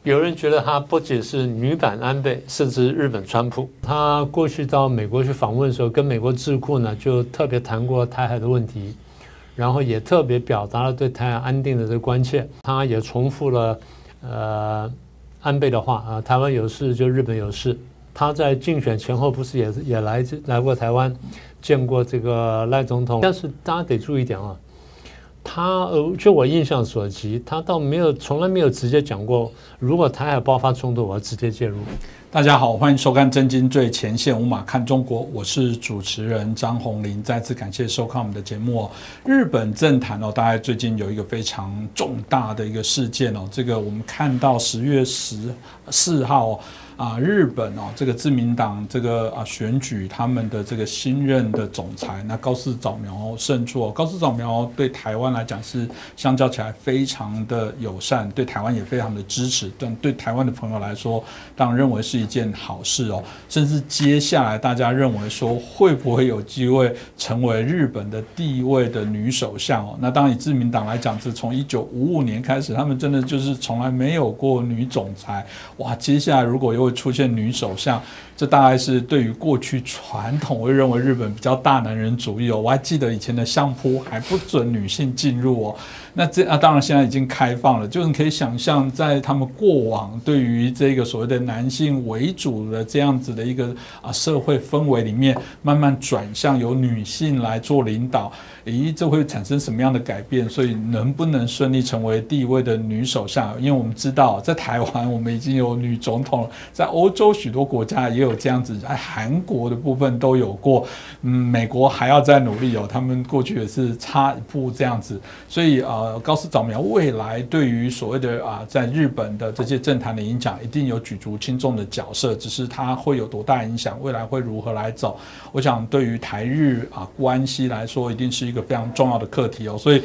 有人觉得她不仅是女版安倍，甚至日本川普。她过去到美国去访问的时候，跟美国智库呢就特别谈过台海的问题，然后也特别表达了对台海安定的这个关切。她也重复了安倍的话啊，台湾有事就日本有事。她在竞选前后不是也来过台湾，见过这个赖总统。但是大家得注意一点啊。他就我印象所及，他倒从来没有直接讲过，如果台海爆发冲突，我要直接介入。大家好，欢迎收看《震惊最前线》，无马看中国，我是主持人张宏林。再次感谢收看我们的节目。日本政坛大概最近有一个非常重大的一个事件这个我们看到10月14号日本这个自民党这个选举他们的这个新任的总裁，那高市早苗胜出。高市早苗对台湾来讲是相较起来非常的友善，对台湾也非常的支持，但对台湾的朋友来说，当然认为是一件好事甚至接下来大家认为说会不会有机会成为日本的第一位的女首相那当然以自民党来讲，是从1955年开始，他们真的就是从来没有过女总裁。哇，接下来如果又会出现女首相，这大概是对于过去传统会认为日本比较大男人主义我还记得以前的相扑还不准女性进入那当然现在已经开放了，就是你可以想象在他们过往对于这个所谓的男性为主的这样子的一个社会氛围里面，慢慢转向由女性来做领导，这会产生什么样的改变？所以能不能顺利成为第一位的女首相？因为我们知道在台湾我们已经有女总统了，在欧洲许多国家也有这样子，在韩国的部分都有过，美国还要再努力他们过去也是差一步这样子，所以高市早苗未来对于所谓的在日本的这些政坛的影响，一定有举足轻重的角色，只是它会有多大影响，未来会如何来走，我想对于台日关系来说，一定是一个非常重要的课题所以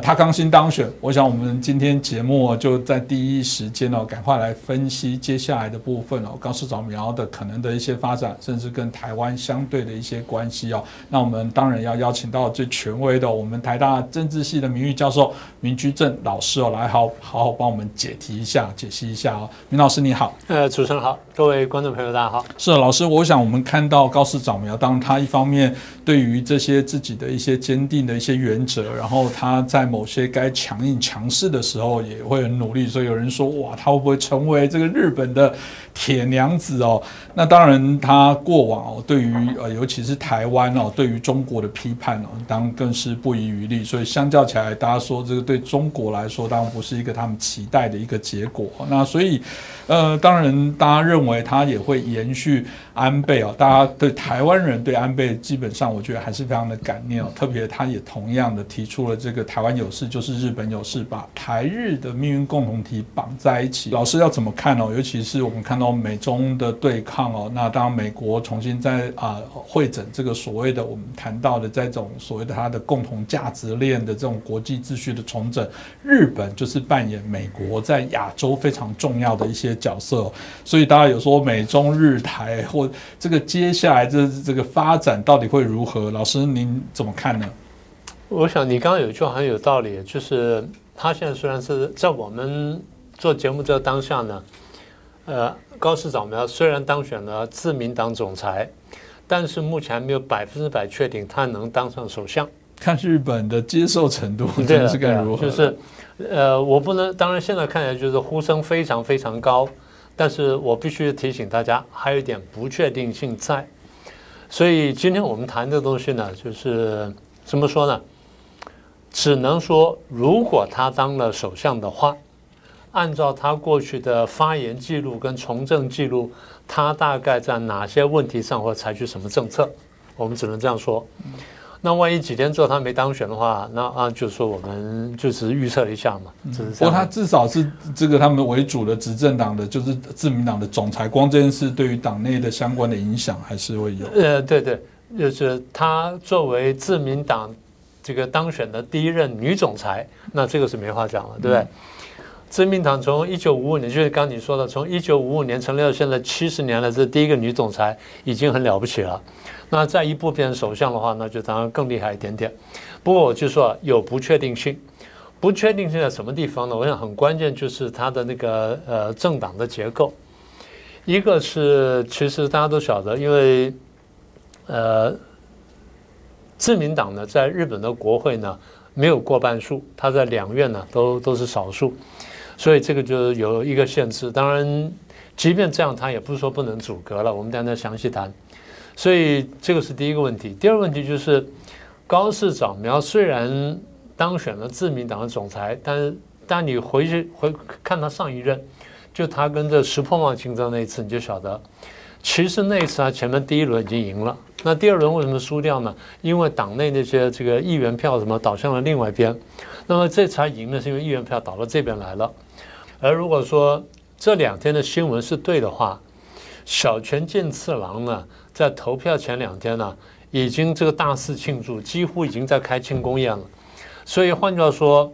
他刚新当选，我想我们今天节目就在第一时间赶快来分析接下来的部分高市早苗的可能的一些发展，甚至跟台湾相对的一些关系那我们当然要邀请到最权威的我们台大政治系的名誉教授明居正老师来好好帮我们解析一下明老师你好。主持人好，各位观众朋友大家好。是老师，我想我们看到高市早苗，当然他一方面对于这些自己的一些坚定的一些原则，然后他在某些该强硬强势的时候也会很努力，所以有人说哇，他会不会成为这个日本的铁娘子那当然他过往对于尤其是台湾对于中国的批判当然更是不遗余力，所以相较起来大家说这个对中国来说当然不是一个他们期待的一个结果那所以当然大家认为他也会延续安倍大家对台湾人对安倍基本上我觉得还是非常的感念特别他也同样的提出了这个台湾有事就是日本有事，把台日的命运共同体绑在一起。老师要怎么看尤其是我们看到美中的对抗那当然美国重新在汇整这个所谓的我们谈到的这种所谓的它的共同价值链的这种国际秩序的重整，日本就是扮演美国在亚洲非常重要的一些角色所以大家有说美中日台或这个接下来这个发展到底会如何？老师您怎么看呢？我想你刚刚有一句话很有道理，就是他现在虽然是在我们做节目这个当下呢，高市早苗虽然当选了自民党总裁，但是目前还没有100%确定他能当上首相。看日本的接受程度真是该如何？就是我不能，当然现在看起来就是呼声非常非常高，但是我必须提醒大家，还有一点不确定性在。所以今天我们谈的东西呢，就是怎么说呢？只能说，如果他当了首相的话，按照他过去的发言记录跟从政记录，他大概在哪些问题上会采取什么政策，我们只能这样说。那万一几天之后他没当选的话，那就是说我们就只是预测一下嘛，只是这样。不过他至少是这个他们为主的执政党的，就是自民党的总裁，光这件事对于党内的相关的影响还是会有。对，就是他作为自民党这个当选的第一任女总裁，那这个是没话讲了，对不对？自民党从1955年，就是刚你说的，从1955年成立到现在70年了，这第一个女总裁已经很了不起了。那再一步变成首相的话，那就当然更厉害一点点。不过我就说有不确定性，不确定性在什么地方呢？我想很关键就是它的那个政党的结构。一个是其实大家都晓得，因为自民党呢在日本的国会呢没有过半数，它在两院呢都是少数，所以这个就有一个限制。当然，即便这样，它也不是说不能阻隔了，我们等一下详细谈。所以这个是第一个问题。第二个问题就是高市早苗虽然当选了自民党的总裁，但你回看他上一任，就他跟这石破茂竞争那一次，你就晓得，其实那一次他前面第一轮已经赢了，那第二轮为什么输掉呢？因为党内那些这个议员票什么倒向了另外一边，那么这次他赢呢，是因为议员票倒到这边来了。而如果说这2天的新闻是对的话，小泉进次郎呢，在投票前2天呢，已经这个大肆庆祝，几乎已经在开庆功宴了。所以换句话说，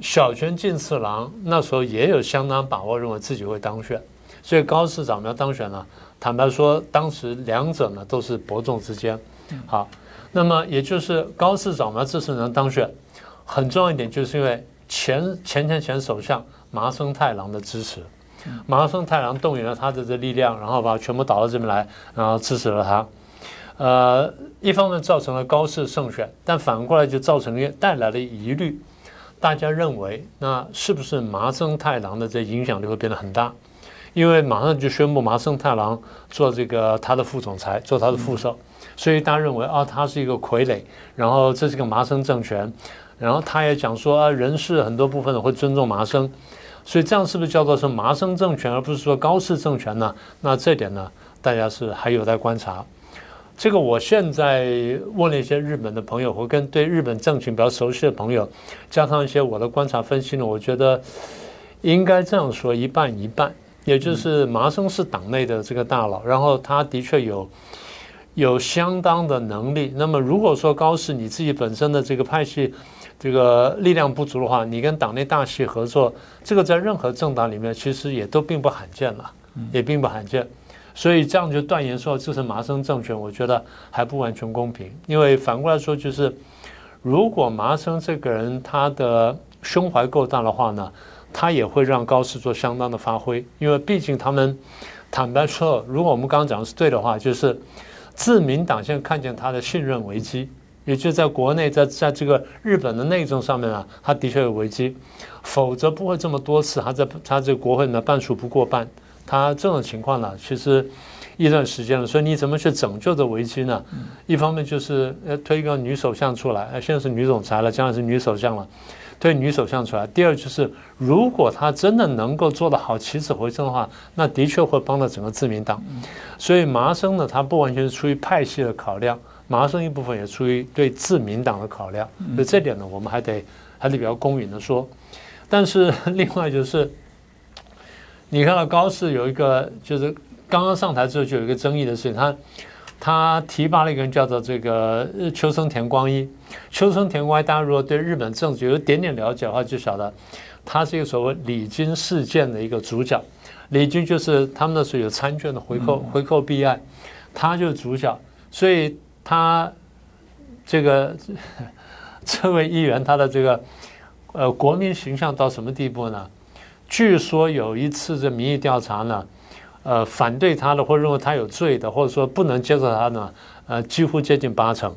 小泉进次郎那时候也有相当把握，认为自己会当选。所以高市早苗当选呢，坦白说，当时两者呢都是伯仲之间。好，那么也就是高市早苗这次能当选，很重要一点，就是因为前首相麻生太郎的支持。麻生太郎动员了他的这力量，然后把全部导到这边来，然后支持了他。一方面造成了高市胜选，但反过来就带来了疑虑。大家认为，那是不是麻生太郎的这影响力会变得很大？因为马上就宣布麻生太郎做这个他的副总裁，做他的副手，所以大家认为啊，他是一个傀儡，然后这是个麻生政权，然后他也讲说啊，人事很多部分会尊重麻生，所以这样是不是叫做是麻生政权，而不是说高市政权呢？那这点呢，大家是还有待观察。这个我现在问了一些日本的朋友，或跟对日本政情比较熟悉的朋友，加上一些我的观察分析呢，我觉得应该这样说，一半一半。也就是麻生是党内的这个大佬，然后他的确有相当的能力。那么如果说高市你自己本身的这个派系这个力量不足的话，你跟党内大系合作，这个在任何政党里面其实也都并不罕见了，也并不罕见。所以这样就断言说这是麻生政权，我觉得还不完全公平。因为反过来说，就是如果麻生这个人他的胸怀够大的话呢，他也会让高市做相当的发挥。因为毕竟他们坦白说，如果我们刚刚讲的是对的话，就是自民党现在看见他的信任危机，也就是在国内在这个日本的内政上面啊，他的确有危机，否则不会这么多次他这个国会呢半数不过半。他这种情况呢，其实一段时间了，所以你怎么去拯救这危机呢？一方面就是推一个女首相出来，现在是女总裁了，将来是女首相了，推女首相出来。第二就是，如果他真的能够做得好，起死回生的话，那的确会帮到整个自民党。所以麻生呢，他不完全是出于派系的考量，麻生一部分也出于对自民党的考量。所以这点呢，我们还得比较公允的说。但是另外就是。你看到高市有一个，就是刚刚上台之后就有一个争议的事情，他提拔了一个人叫做这个秋生田光一。秋生田光一，大家如果对日本政治有一点点了解的话，就晓得他是一个所谓礼金事件的一个主角。礼金就是他们那时候有参券的回扣弊案，他就是主角。所以他这位议员，他的这个国民形象到什么地步呢？据说有一次这民意调查呢，反对他的或认为他有罪的，或者说不能接受他呢，几乎接近80%。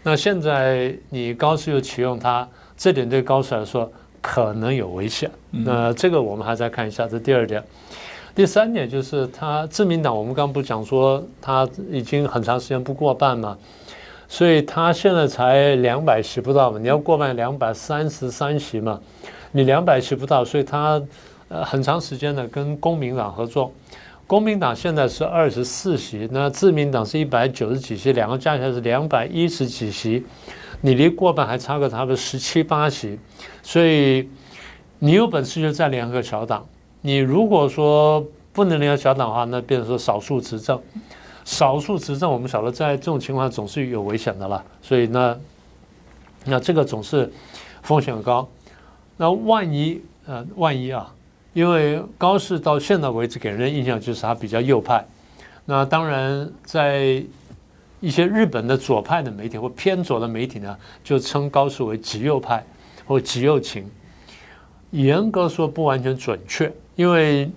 那现在你高市又启用他，这点对高市来说可能有危险。那这个我们还再看一下，这第二点。第三点就是他自民党，我们刚刚不讲说他已经很长时间不过半嘛，所以他现在才200席不到嘛，你要过半233席嘛。你200席不到，所以他很长时间的跟公民党合作。公民党现在是24席，那自民党是190几席，两个加起来是210几席，你离过半还差个差不多17、18席，所以你有本事就再联合小党。你如果说不能联合小党的话，那变成说少数执政。少数执政，我们晓得在这种情况总是有危险的了，所以那这个总是风险很高。那万一啊，因为高市到现在为止给人的印象就是他比较右派。那当然，在一些日本的左派的媒体或偏左的媒体呢，就称高市为极右派。或极右倾，严格说不完全准确，因为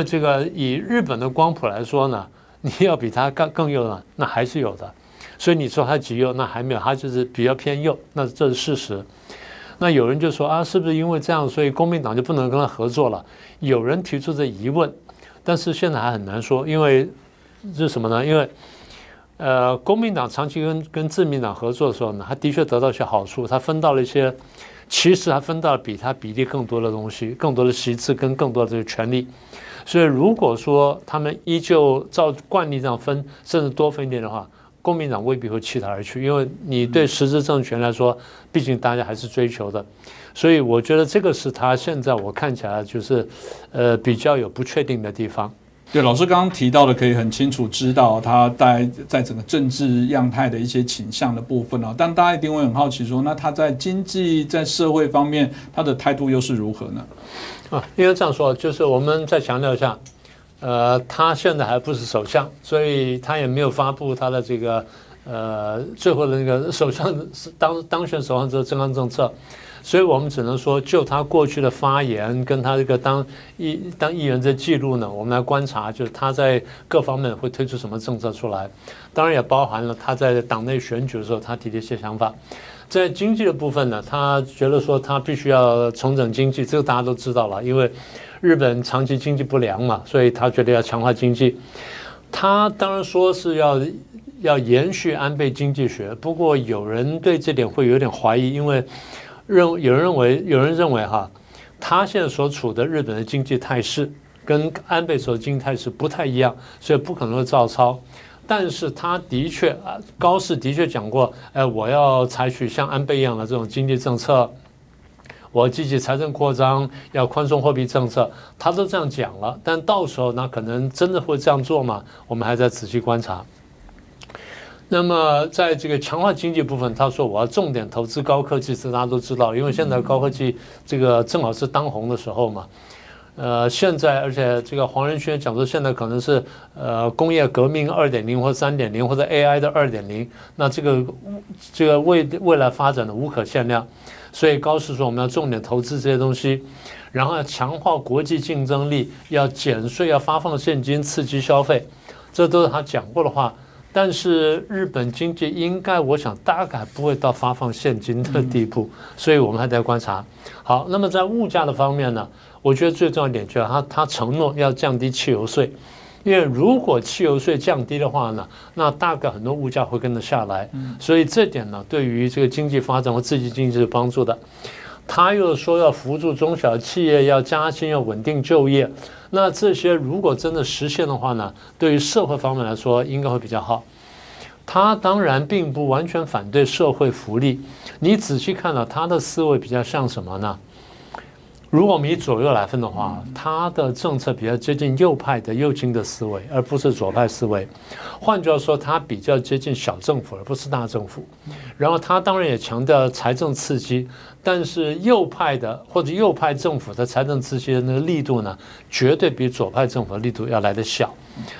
这个以日本的光谱来说呢，你要比它更右呢，那还是有的。所以你说它极右，那还没有，它就是比较偏右，那这是事实。那有人就说啊，是不是因为这样，所以公民党就不能跟他合作了？有人提出这疑问，但是现在还很难说，因为是什么呢？因为公民党长期跟自民党合作的时候呢，他的确得到一些好处，他分到了一些，其实他分到了比他比例更多的东西，更多的席次跟更多的这个权利。所以如果说他们依旧照惯例这样分，甚至多分一点的话，公民党未必会弃他而去，因为你对实质政权来说，毕竟大家还是追求的，所以我觉得这个是他现在我看起来就是比较有不确定的地方。对，老师刚刚提到的，可以很清楚知道他在整个政治样态的一些倾向的部分哦。但大家一定会很好奇说，那他在经济、在社会方面，他的态度又是如何呢？因为这样说，就是我们再强调一下。他现在还不是首相，所以他也没有发布他的这个最后的那个首相当选首相之后中央政策，所以我们只能说就他过去的发言跟他这个当议员的记录呢，我们来观察，就是他在各方面会推出什么政策出来，当然也包含了他在党内选举的时候他提的一些想法。在经济的部分呢，他觉得说他必须要重整经济，这个大家都知道了，因为日本长期经济不良嘛，所以他觉得要强化经济。他当然说是要延续安倍经济学，不过有人对这点会有点怀疑，因为有人认为哈，他现在所处的日本的经济态势跟安倍所经济态势不太一样，所以不可能会照抄。但是他的确高市的确讲过，我要采取像安倍一样的这种经济政策，我积极财政扩张，要宽松货币政策，他都这样讲了。但到时候那可能真的会这样做吗？我们还在仔细观察。那么在这个强化经济部分，他说我要重点投资高科技，这大家都知道，因为现在高科技这个正好是当红的时候嘛。现在而且这个黄仁勋讲说，现在可能是工业革命2.0或3.0或者 AI 的2.0，那这个未来发展的无可限量，所以高市说我们要重点投资这些东西，然后要强化国际竞争力，要减税，要发放现金刺激消费，这都是他讲过的话。但是日本经济应该，我想大概不会到发放现金的地步，所以我们还在观察。好，那么在物价的方面呢，我觉得最重要一点就是他承诺要降低汽油税，因为如果汽油税降低的话呢，那大概很多物价会跟着下来，所以这点呢，对于这个经济发展和刺激经济是有帮助的。他又说要扶助中小企业，要加薪，要稳定就业。那这些如果真的实现的话呢，对于社会方面来说应该会比较好。他当然并不完全反对社会福利，你仔细看到他的思维比较像什么呢？如果我们以左右来分的话，他的政策比较接近右派的右倾的思维，而不是左派思维。换句话说，他比较接近小政府，而不是大政府。然后他当然也强调财政刺激，但是右派的或者右派政府的财政刺激的那个力度呢，绝对比左派政府的力度要来得小。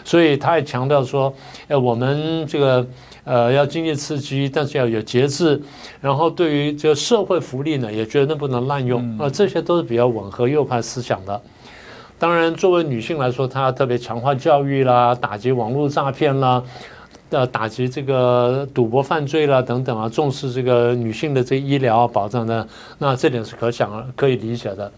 所以他也强调说，我们这个要经济刺激，但是要有节制。然后对于这个社会福利呢，也绝对不能滥用。这些都是比较吻合右派思想的。当然，作为女性来说，她特别强化教育啦，打击网络诈骗啦，打击这个赌博犯罪啦等等啊，重视这个女性的这医疗保障的，那这点是可以理解的。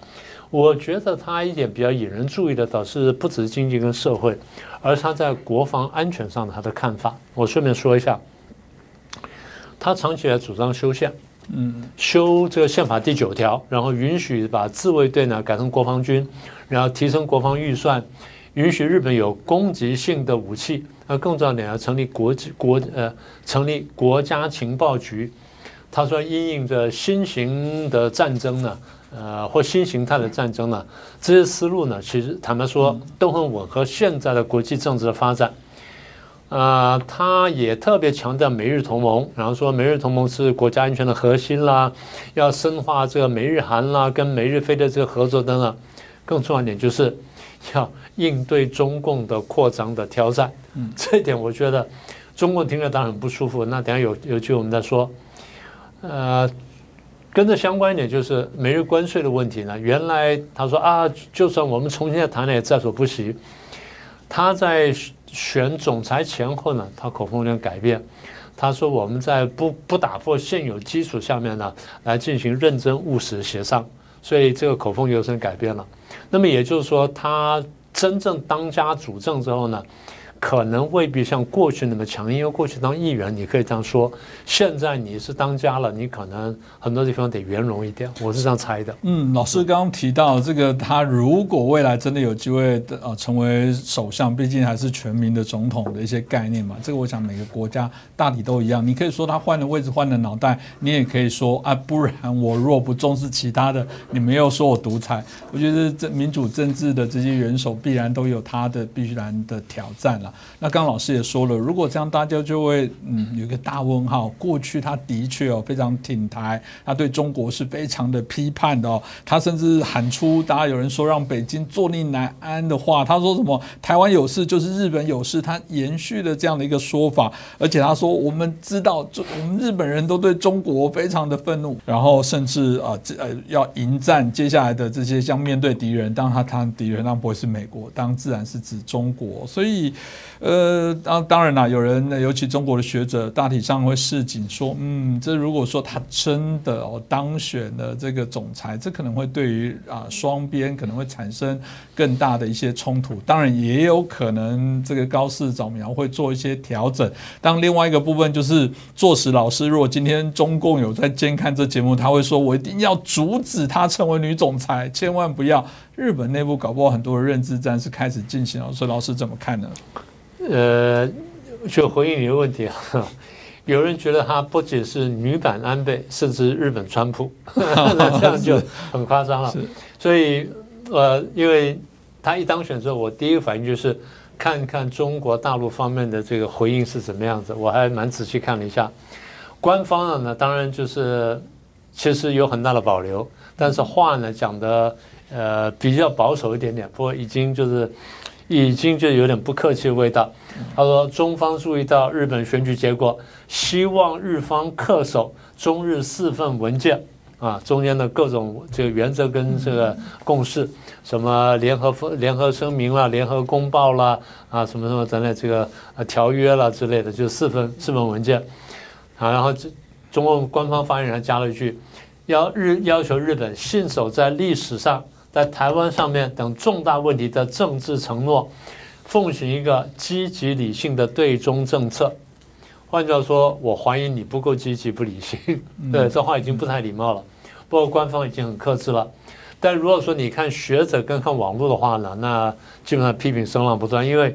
我觉得他一点比较引人注意的，倒是不只是经济跟社会，而是他在国防安全上的他的看法。我顺便说一下，他长期来主张修宪，修这个宪法第9条，然后允许把自卫队呢改成国防军，然后提升国防预算，允许日本有攻击性的武器，更重要点要成立成立国家情报局。他说，因应着新型的战争呢。或新形态的战争呢，这些思路呢，其实坦白说都很吻合现在的国际政治的发展。他也特别强调美日同盟，然后说美日同盟是国家安全的核心啦，要深化这个美日韩啦，跟美日菲的这个合作等等。更重要一点就是要应对中共的扩张的挑战。这一点我觉得中共听了当然很不舒服。那等一下有机会我们再说。跟着相关一点就是美日关税的问题呢。原来他说啊，就算我们重新再谈也在所不惜。他在选总裁前后呢，他口风有点改变。他说我们在不打破现有基础下面呢，来进行认真务实协商。所以这个口风有些改变了。那么也就是说，他真正当家主政之后呢，可能未必像过去那么强，因为过去当议员你可以这样说，现在你是当家了，你可能很多地方得圆融一点，我是这样猜的。老师刚刚提到这个，他如果未来真的有机会成为首相，毕竟还是全民的总统的一些概念嘛，这个我想每个国家大体都一样。你可以说他换了位置换了脑袋，你也可以说啊，不然我若不重视其他的，你们又说我独裁。我觉得这民主政治的这些元首必然都有他的必然的挑战啦。那刚刚老师也说了，如果这样大家就会有一个大问号。过去他的确非常挺台，他对中国是非常的批判的他甚至喊出大家有人说让北京坐立难安的话，他说什么台湾有事就是日本有事，他延续了这样的一个说法。而且他说我们知道我们日本人都对中国非常的愤怒，然后甚至要迎战接下来的这些像面对敌人，当他敌人当然不会是美国，当然自然是指中国。所以当然啦，有人尤其中国的学者大体上会示警说，这如果说他真的当选了这个总裁，这可能会对于双边可能会产生更大的一些冲突。当然也有可能这个高市早苗会做一些调整。当另外一个部分就是作史老师，如果今天中共有在监看这节目，他会说我一定要阻止她成为女总裁，千万不要。日本内部搞不好很多的认知战是开始进行了，所以老师怎么看呢？就回应你的问题有人觉得他不仅是女版安倍，甚至日本川普，那这样就很夸张了。所以因为他一当选之后，我第一个反应就是看看中国大陆方面的这个回应是怎么样子。我还蛮仔细看了一下，官方呢当然就是其实有很大的保留，但是话呢讲的比较保守一点点，不过已经就有点不客气的味道。他说中方注意到日本选举结果，希望日方恪守中日4份文件中间的各种这个原则跟这个共识，什么联合声明啦、联合公报啦什么等等这个条约啦之类的，就是4份文件然后中共官方发言人加了一句，要求日本信守在历史上在台湾上面等重大问题的政治承诺，奉行一个积极理性的对中政策。换句话说，我怀疑你不够积极不理性。对，这话已经不太礼貌了。不过官方已经很克制了。但如果说你看学者跟看网络的话呢，那基本上批评声浪不断，因为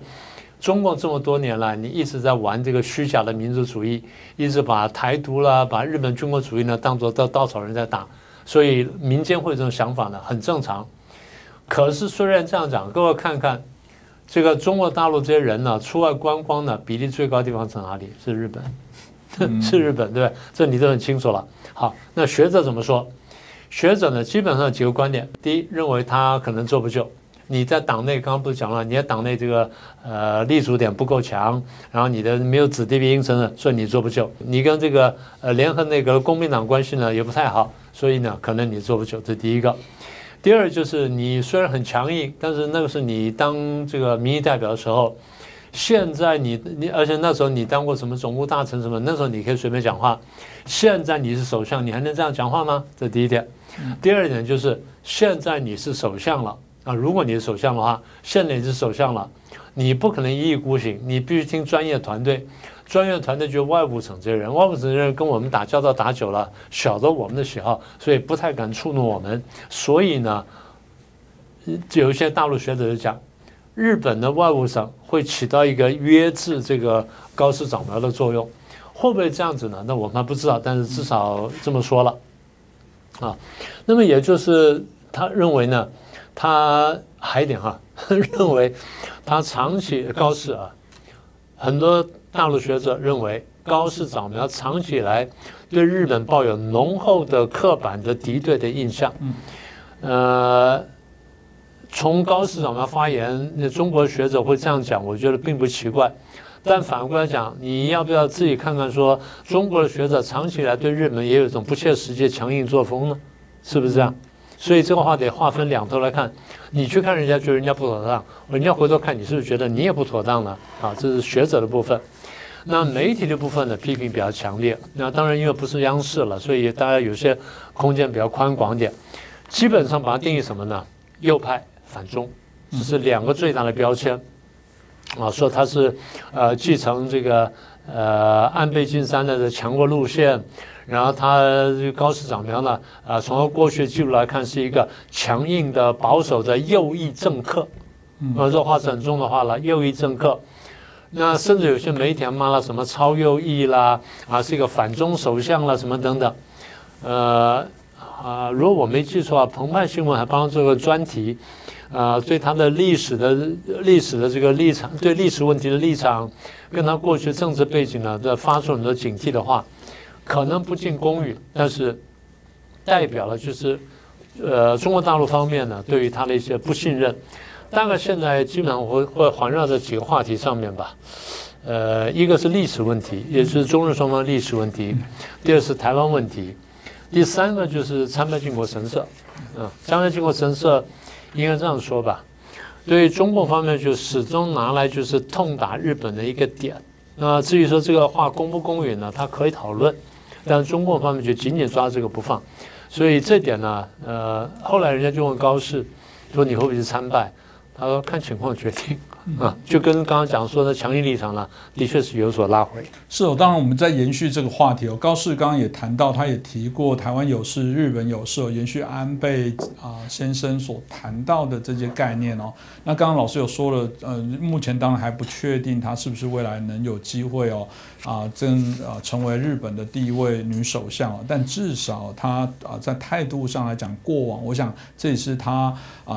中共这么多年来，你一直在玩这个虚假的民族主义，一直把台独啦、把日本军国主义呢当作稻草人在打。所以民间会有这种想法呢，很正常。可是虽然这样讲，各位看看这个中国大陆这些人呢，出外观光呢，比例最高的地方在哪里？是日本，是日本，对不对？这你都很清楚了。好，那学者怎么说？学者呢，基本上有几个观点。第一，认为他可能做不久。你在党内刚刚不是讲了，你在党内这个立足点不够强，然后你的没有子弟兵什么的，所以你做不久。你跟这个联合那个国民党关系呢也不太好，所以呢可能你做不久。这第一个。第二就是你虽然很强硬，但是那个是你当这个民意代表的时候，现在你而且那时候你当过什么总务大臣什么，那时候你可以随便讲话。现在你是首相，你还能这样讲话吗？这第一点。第二点就是现在你是首相了如果你是首相的话，现在你是首相了，你不可能一意孤行，你必须听专业团队。专业团队就是外务省这些人，外务省这些人跟我们打交道打久了，晓得我们的喜好，所以不太敢触怒我们。所以呢，有一些大陆学者就讲，日本的外务省会起到一个约制这个高市早苗的作用，会不会这样子呢？那我们还不知道，但是至少这么说了那么也就是他认为呢，他还一点认为他长期高市很多大陆学者认为高市早苗长期以来对日本抱有浓厚的刻板的敌对的印象。从高市早苗发言，中国学者会这样讲，我觉得并不奇怪。但反过来讲，你要不要自己看看说，中国的学者长期以来对日本也有一种不切实际的强硬作风呢？是不是这样？所以这个话得划分两头来看。你去看人家，觉得人家不妥当，人家回头看你是不是觉得你也不妥当呢？啊，这是学者的部分。那媒体的部分呢，批评比较强烈。那当然因为不是央视了，所以大家有些空间比较宽广点。基本上把它定义什么呢？右派反中，这是两个最大的标签。啊，说他是继承这个安倍晋三的强国路线，然后他高市早苗呢从过去记录来看是一个强硬的保守的右翼政客，这话是很重的话了，右翼政客。那甚至有些媒体还骂了什么超右翼啦，是一个反中首相啦，什么等等。如果我没记错澎湃新闻还帮这个专题。对他的历史的这个立场，对历史问题的立场，跟他过去政治背景呢，发出很多警惕的话，可能不尽公允，但是代表了就是中国大陆方面呢对于他的一些不信任。大概现在基本上会环绕在几个话题上面吧。一个是历史问题，也就是中日双方历史问题；第二是台湾问题；第三个就是参拜靖国神社。参拜靖国神社。应该这样说吧，对于中共方面就始终拿来就是痛打日本的一个点。那至于说这个话公不公允呢，他可以讨论，但中共方面就紧紧抓这个不放。所以这点呢，后来人家就问高市说你会不会去参拜？他说看情况决定。就跟刚刚讲说的强硬立场呢，的确是有所拉回。是哦，当然我们在延续这个话题哦。高市刚刚也谈到，他也提过台湾有事、日本有事哦，延续安倍先生所谈到的这些概念哦。那刚刚老师有说了，目前当然还不确定他是不是未来能有机会哦成为日本的第一位女首相哦，但至少他在态度上来讲，过往我想这也是他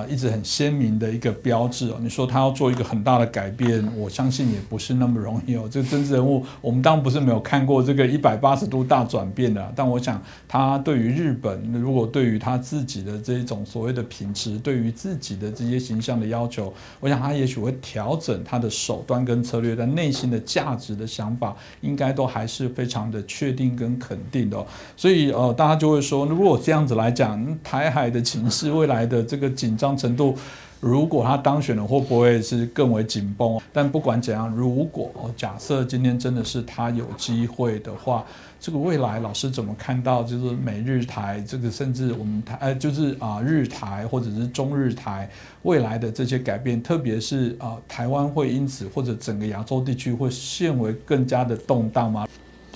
一直很鲜明的一个标志哦。你说他要做一个很大的改变，我相信也不是那么容易哦。这个政治人物，我们当然不是没有看过这个180度大转变的，但我想他对于日本，如果对于他自己的这种所谓的品质，对于自己的这些形象的要求，我想他也许会调整他的手段跟策略，但内心的价值的想法，应该都还是非常的确定跟肯定的哦。所以大家就会说，如果这样子来讲，台海的情势未来的这个紧张程度，如果他当选了，会不会是更为紧绷？但不管怎样，如果假设今天真的是他有机会的话，这个未来老师怎么看到？就是美日台这个，甚至我们就是日台或者是中日台未来的这些改变，特别是台湾会因此或者整个亚洲地区会陷为更加的动荡吗？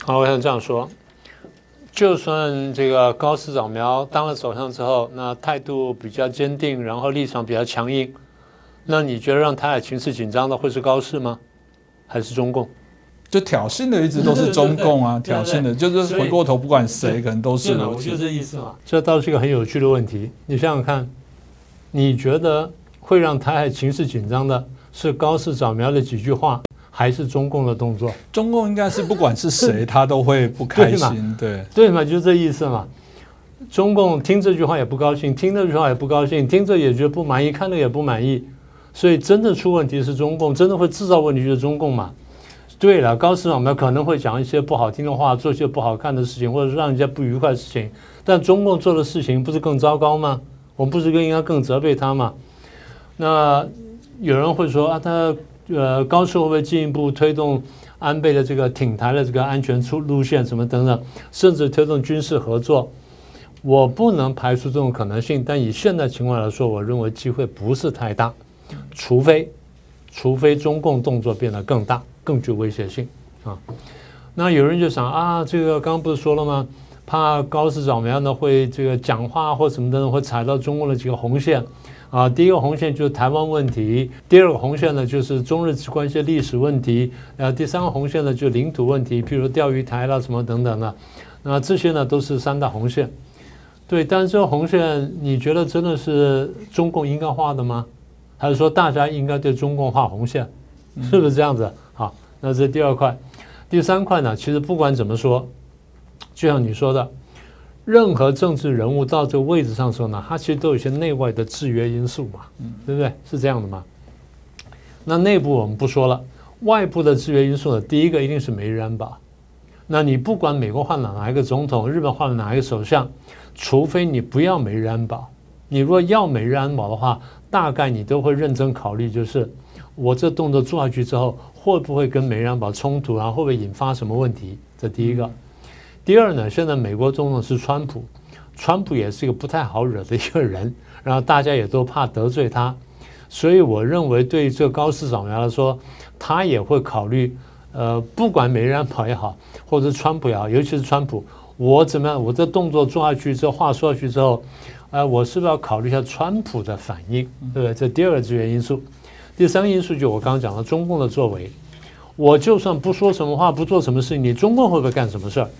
好，我想这样说。就算这个高市早苗当了首相之后，那态度比较坚定，然后立场比较强硬，那你觉得让台海情势紧张的会是高市吗？还是中共？就挑衅的一直都是中共啊，挑衅的就是回过头不管谁可能都是如此。就这意思嘛。这倒是一个很有趣的问题。你想想看，你觉得会让台海情势紧张的是高市早苗的几句话，还是中共的动作？中共应该是不管是谁，他都会不开心，对嘛，就这意思嘛。中共听这句话也不高兴，听这句话也不高兴，听着也觉得不满意，看着也不满意，所以真的出问题是中共，真的会制造问题就是中共嘛。对了，高市早苗可能会讲一些不好听的话，做一些不好看的事情，或者是让人家不愉快的事情，但中共做的事情不是更糟糕吗？我们不是应该更责备他吗？那有人会说他高市会不会进一步推动安倍的这个挺台的这个安全路线什么等等，甚至推动军事合作？我不能排除这种可能性，但以现在情况来说，我认为机会不是太大，除非中共动作变得更大，更具威胁性啊。那有人就想这个刚刚不是说了吗？怕高市早苗呢会这个讲话或什么的会踩到中共的几个红线。第一个红线就是台湾问题，第二个红线呢就是中日关系历史问题，第三个红线呢就是领土问题，譬如钓鱼台啦什么等等的，那这些呢都是三大红线。对，但是这个红线你觉得真的是中共应该画的吗？还是说大家应该对中共画红线？是不是这样子？好，那这是第二块。第三块呢，其实不管怎么说，就像你说的，任何政治人物到这个位置上的时候呢，他其实都有一些内外的制约因素嘛，对不对？是这样的吗？那内部我们不说了，外部的制约因素呢，第一个一定是美日安保。那你不管美国换了哪一个总统，日本换了哪一个首相，除非你不要美日安保，你如果要美日安保的话，大概你都会认真考虑，就是我这动作做下去之后，会不会跟美日安保冲突，然后会不会引发什么问题？这第一个。第二呢，现在美国总统是川普，川普也是一个不太好惹的一个人，然后大家也都怕得罪他，所以我认为对于这个高市早苗来说，他也会考虑，不管美日安保也好，或者是川普也好，尤其是川普，我怎么样，我这动作做下去之后，话说下去之后，我是不是要考虑一下川普的反应，对不对？这第二个制约因素。第三个因素就我刚刚讲的中共的作为，我就算不说什么话，不做什么事情，你中共会不会干什么事儿？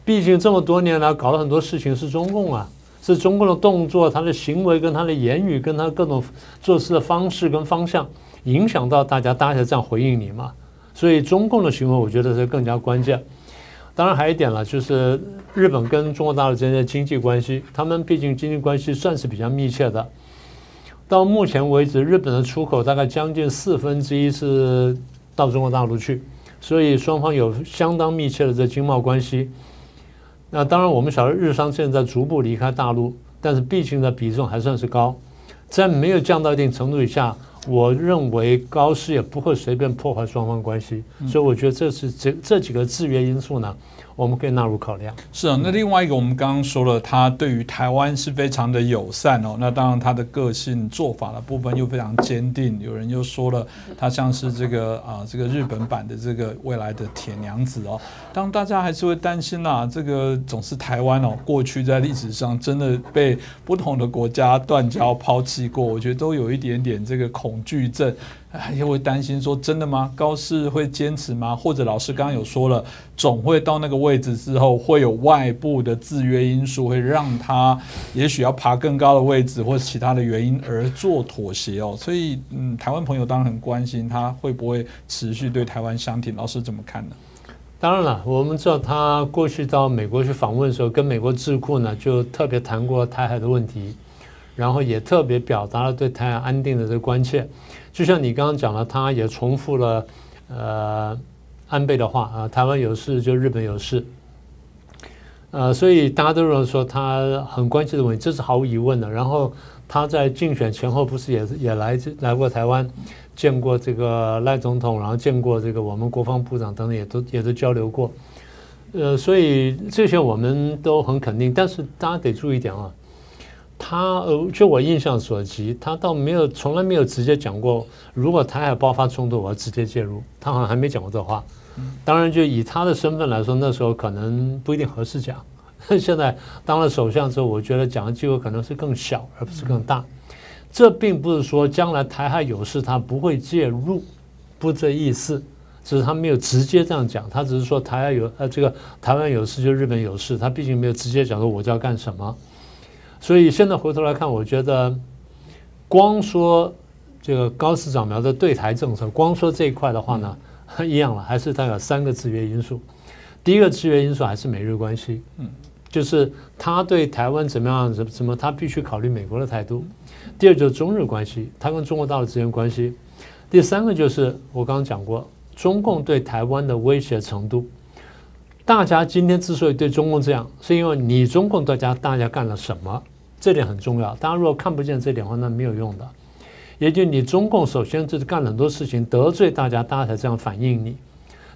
毕竟这么多年来搞了很多事情是中共啊，是中共的动作、他的行为跟他的言语跟他各种做事的方式跟方向影响到大家，大家才这样回应你嘛。所以中共的行为我觉得是更加关键。当然还有一点了，就是日本跟中国大陆之间的经济关系，他们毕竟经济关系算是比较密切的。到目前为止，日本的出口大概将近1/4是到中国大陆去，所以双方有相当密切的这经贸关系。那当然，我们晓得日商现在逐步离开大陆，但是毕竟的比重还算是高，在没有降到一定程度以下，我认为高市也不会随便破坏双方关系，所以我觉得这几个制约因素呢，我们可以纳入考量。是啊，那另外一个我们刚刚说了，他对于台湾是非常的友善哦。那当然他的个性做法的部分又非常坚定。有人又说了，他像是这个日本版的这个未来的铁娘子哦。当大家还是会担心啦，这个总是台湾哦，过去在历史上真的被不同的国家断交抛弃过，我觉得都有一点点这个恐惧症。也会担心说真的吗？高市会坚持吗？或者老师刚刚有说了，总会到那个位置之后，会有外部的制约因素，会让他也许要爬更高的位置，或者其他的原因而做妥协哦。所以，台湾朋友当然很关心他会不会持续对台湾相挺。老师怎么看呢？当然了，我们知道他过去到美国去访问的时候，跟美国智库呢就特别谈过台海的问题，然后也特别表达了对台海安定的这个关切。就像你刚刚讲了，他也重复了安倍的话啊，台湾有事就日本有事，所以大家都认为说他很关切的问题，这是毫无疑问的。然后他在竞选前后不是也来过台湾，见过这个赖总统，然后见过这个我们国防部长等等，也都交流过，所以这些我们都很肯定。但是大家得注意一点啊。他就我印象所及，他从来没有直接讲过，如果台海爆发冲突，我要直接介入。他好像还没讲过这话。当然，就以他的身份来说，那时候可能不一定合适讲。现在当了首相之后，我觉得讲的机会可能是更小，而不是更大。这并不是说将来台海有事他不会介入，不这意思。只是他没有直接这样讲，他只是说台湾有事就日本有事，他毕竟没有直接讲说我就要干什么。所以现在回头来看，我觉得光说这个高市早苗的对台政策，光说这一块的话呢，一样了，还是它有3个制约因素。第一个制约因素还是美日关系，就是他对台湾怎么样，他必须考虑美国的态度。第二就是中日关系，他跟中国大陆之间关系。第3个就是我刚刚讲过，中共对台湾的威胁程度。大家今天之所以对中共这样，是因为你中共大家干了什么，这点很重要。大家如果看不见这点的话，那没有用的。也就你中共首先就是干了很多事情得罪大家，大家才这样反应你。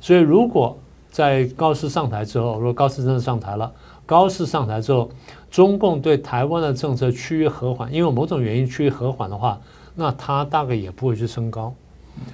所以如果在高市上台之后，如果高市真的上台了，高市上台之后，中共对台湾的政策趋于和缓，因为某种原因趋于和缓的话，那他大概也不会去升高。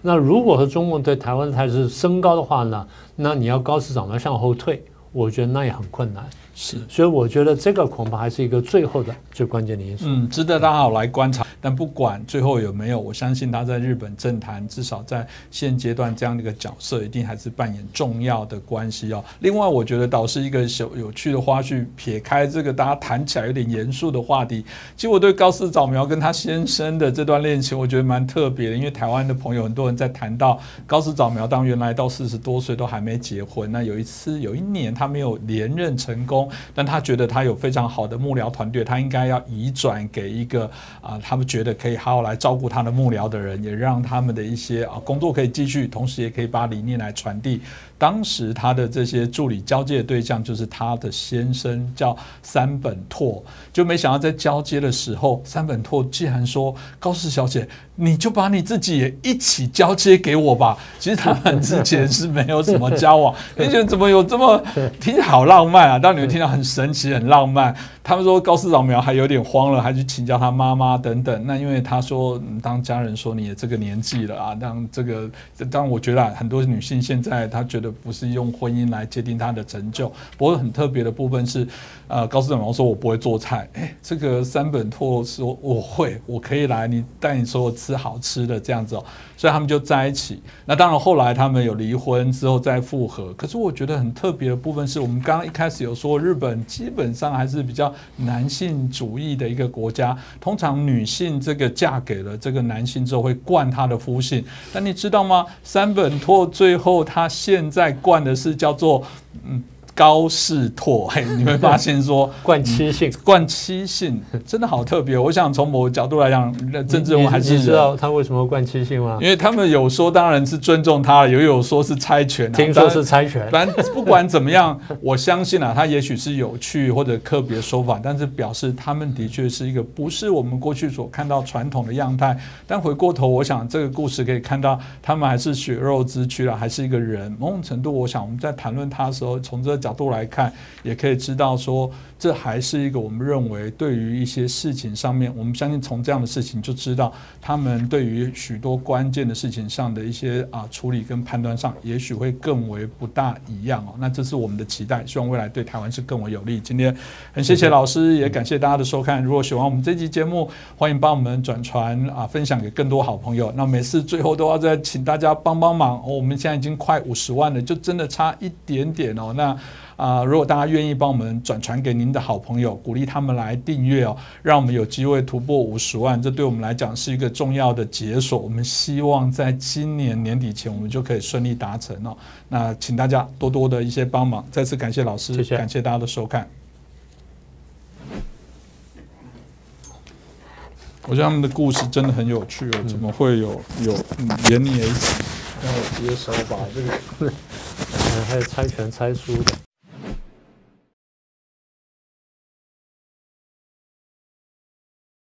那如果说中共对台湾的态势升高的话呢，那你要高市早苗向后退，我觉得那也很困难。是，所以我觉得这个恐怕还是一个最后的最关键的因素。值得大家好来观察。但不管最后有没有，我相信他在日本政坛至少在现阶段这样的一个角色，一定还是扮演重要的关系哦。另外，我觉得倒是一个有趣的花絮，撇开这个大家谈起来有点严肃的话题，其实我对高市早苗跟他先生的这段恋情，我觉得蛮特别的。因为台湾的朋友很多人在谈到高市早苗，当原来到40多岁都还没结婚，那有一年他没有连任成功。功，但他觉得他有非常好的幕僚团队，他应该要移转给一个他们觉得可以好好来照顾他的幕僚的人，也让他们的一些工作可以继续，同时也可以把理念来传递。当时他的这些助理交接的对象就是他的先生，叫三本拓，就没想到在交接的时候，三本拓竟然说：“高氏小姐，你就把你自己也一起交接给我吧。”其实他们之前是没有什么交往，你觉得怎么有这么听起来好浪漫啊？当你们听到很神奇、很浪漫。他们说高市长苗还有点慌了，还去请教他妈妈等等。那因为他说，当家人说你也这个年纪了啊，当然我觉得很多女性现在她觉得不是用婚姻来界定她的成就。不过很特别的部分是，高市长苗说我不会做菜，这个三本拓说我会，我可以来带你说我吃好吃的这样子哦。所以他们就在一起。那当然后来他们有离婚之后再复合。可是我觉得很特别的部分是我们刚刚一开始有说，日本基本上还是比较男性主义的一个国家，通常女性这个嫁给了这个男性之后会冠他的夫姓。但你知道吗？三本拓最后他现在冠的是叫做高士拓，你会发现说冠妻姓，冠妻姓真的好特别。我想从某个角度来讲，政治人物还是你知道他为什么冠妻姓吗？因为他们有说当然是尊重他，也有说是猜拳，听说是猜拳。反正不管怎么样，我相信他也许是有趣或者特别说法，但是表示他们的确是一个不是我们过去所看到传统的样态。但回过头，我想这个故事可以看到，他们还是血肉之躯了，还是一个人。某种程度，我想我们在谈论他的时候，从这个角度来看，也可以知道说，这还是一个我们认为对于一些事情上面，我们相信从这样的事情就知道，他们对于许多关键的事情上的一些处理跟判断上，也许会更为不大一样哦。那这是我们的期待，希望未来对台湾是更为有利。今天很谢谢老师，也感谢大家的收看。如果喜欢我们这期节目，欢迎帮我们转传分享给更多好朋友。那每次最后都要再请大家帮帮忙哦。我们现在已经快50万了，就真的差一点点哦。那如果大家愿意帮我们转传给您的好朋友，鼓励他们来订阅哦，让我们有机会突破50万，这对我们来讲是一个重要的解锁。我们希望在今年年底前，我们就可以顺利达成哦。那请大家多多的一些帮忙，再次感谢老师，谢谢，感谢大家的收看。我觉得他们的故事真的很有趣哦，怎么会有连你也一起？让我直接手把这个，还有猜拳猜输的。